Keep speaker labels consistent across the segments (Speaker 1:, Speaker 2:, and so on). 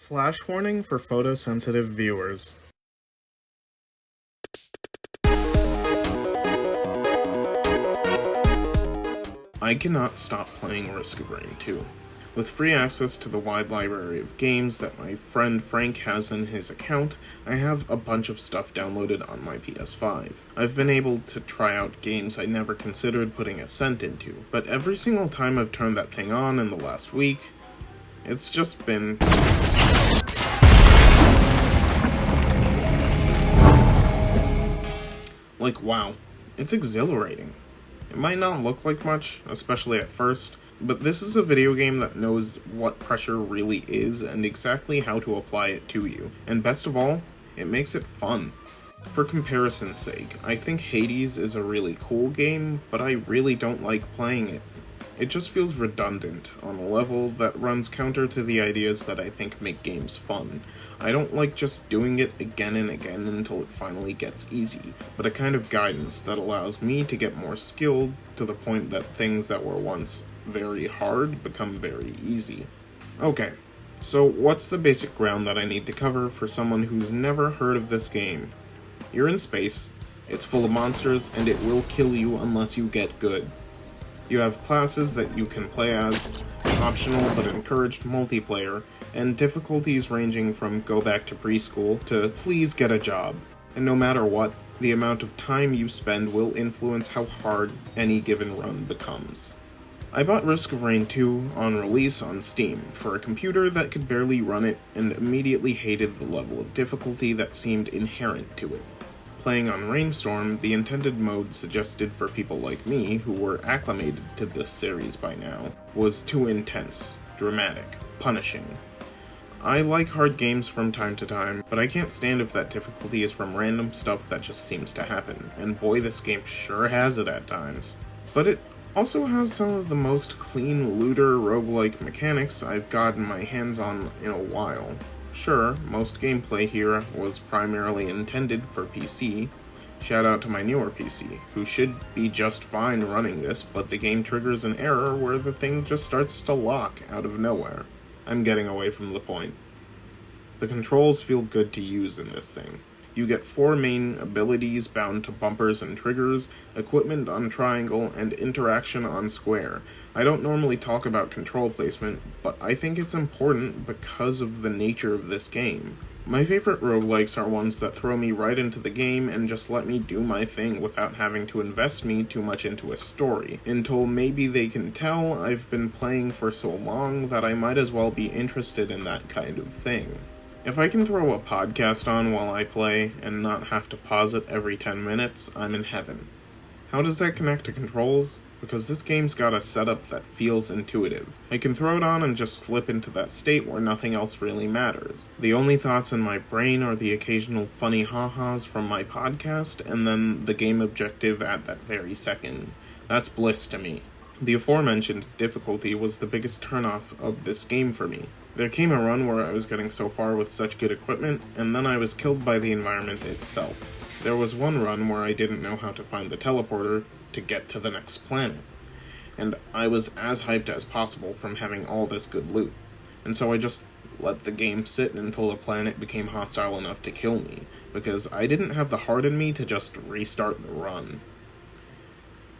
Speaker 1: Flash warning for photosensitive viewers. I cannot stop playing Risk of Rain 2. With free access to the wide library of games that my friend Frank has in his account, I have a bunch of stuff downloaded on my PS5. I've been able to try out games I never considered putting a cent into, but every single time I've turned that thing on in the last week, it's just been... like, wow, it's exhilarating. It might not look like much, especially at first, but this is a video game that knows what pressure really is and exactly how to apply it to you. And best of all, it makes it fun. For comparison's sake, I think Hades is a really cool game, but I really don't like playing it. It just feels redundant on a level that runs counter to the ideas that I think make games fun. I don't like just doing it again and again until it finally gets easy, but a kind of guidance that allows me to get more skilled to the point that things that were once very hard become very easy. Okay, so what's the basic ground that I need to cover for someone who's never heard of this game? You're in space, it's full of monsters, and it will kill you unless you get good. You have classes that you can play as, optional but encouraged multiplayer, and difficulties ranging from go back to preschool to please get a job. And no matter what, the amount of time you spend will influence how hard any given run becomes. I bought Risk of Rain 2 on release on Steam for a computer that could barely run it and immediately hated the level of difficulty that seemed inherent to it. Playing on Rainstorm, the intended mode suggested for people like me, who were acclimated to this series by now, was too intense, dramatic, punishing. I like hard games from time to time, but I can't stand if that difficulty is from random stuff that just seems to happen, and boy, this game sure has it at times. But it also has some of the most clean looter roguelike mechanics I've gotten my hands on in a while. Sure, most gameplay here was primarily intended for PC. Shout out to my newer PC, who should be just fine running this, but the game triggers an error where the thing just starts to lock out of nowhere. I'm getting away from the point. The controls feel good to use in this thing. You get 4 main abilities bound to bumpers and triggers, equipment on triangle, and interaction on square. I don't normally talk about control placement, but I think it's important because of the nature of this game. My favorite roguelikes are ones that throw me right into the game and just let me do my thing without having to invest me too much into a story, until maybe they can tell I've been playing for so long that I might as well be interested in that kind of thing. If I can throw a podcast on while I play and not have to pause it every 10 minutes, I'm in heaven. How does that connect to controls? Because this game's got a setup that feels intuitive. I can throw it on and just slip into that state where nothing else really matters. The only thoughts in my brain are the occasional funny ha-has from my podcast, and then the game objective at that very second. That's bliss to me. The aforementioned difficulty was the biggest turnoff of this game for me. There came a run where I was getting so far with such good equipment, and then I was killed by the environment itself. There was one run where I didn't know how to find the teleporter to get to the next planet, and I was as hyped as possible from having all this good loot, and so I just let the game sit until the planet became hostile enough to kill me, because I didn't have the heart in me to just restart the run.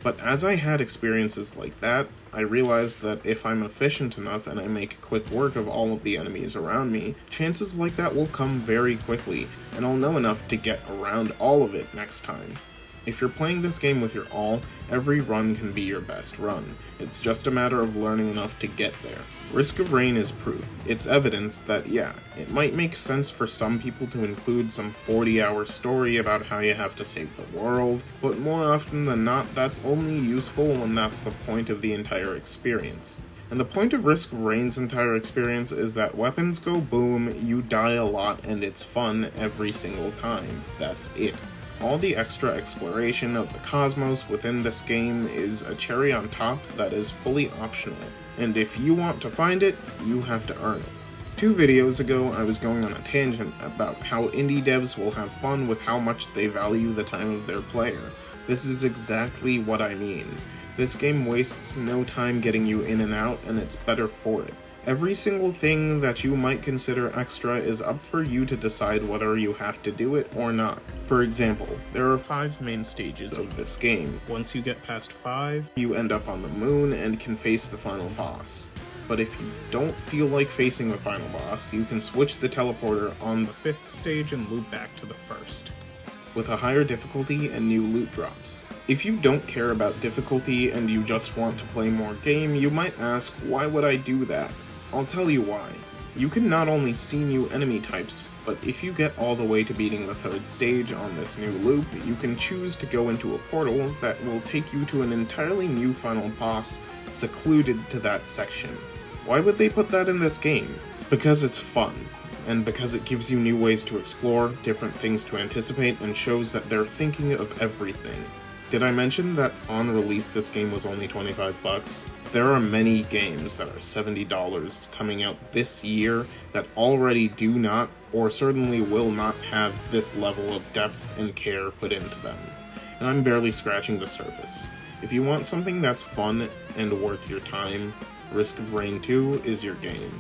Speaker 1: But as I had experiences like that, I realized that if I'm efficient enough and I make quick work of all of the enemies around me, chances like that will come very quickly, and I'll know enough to get around all of it next time. If you're playing this game with your all, every run can be your best run. It's just a matter of learning enough to get there. Risk of Rain is proof. It's evidence that, yeah, it might make sense for some people to include some 40-hour story about how you have to save the world, but more often than not, that's only useful when that's the point of the entire experience. And the point of Risk of Rain's entire experience is that weapons go boom, you die a lot, and it's fun every single time. That's it. All the extra exploration of the cosmos within this game is a cherry on top that is fully optional, and if you want to find it, you have to earn it. 2 videos ago, I was going on a tangent about how indie devs will have fun with how much they value the time of their player. This is exactly what I mean. This game wastes no time getting you in and out, and it's better for it. Every single thing that you might consider extra is up for you to decide whether you have to do it or not. For example, there are 5 main stages of this game. Once you get past 5, you end up on the moon and can face the final boss. But if you don't feel like facing the final boss, you can switch the teleporter on the 5th stage and loop back to the 1st, with a higher difficulty and new loot drops. If you don't care about difficulty and you just want to play more game, you might ask, why would I do that? I'll tell you why. You can not only see new enemy types, but if you get all the way to beating the 3rd stage on this new loop, you can choose to go into a portal that will take you to an entirely new final boss secluded to that section. Why would they put that in this game? Because it's fun, and because it gives you new ways to explore, different things to anticipate, and shows that they're thinking of everything. Did I mention that on release this game was only $25? There are many games that are $70 coming out this year that already do not, or certainly will not, have this level of depth and care put into them. And I'm barely scratching the surface. If you want something that's fun and worth your time, Risk of Rain 2 is your game.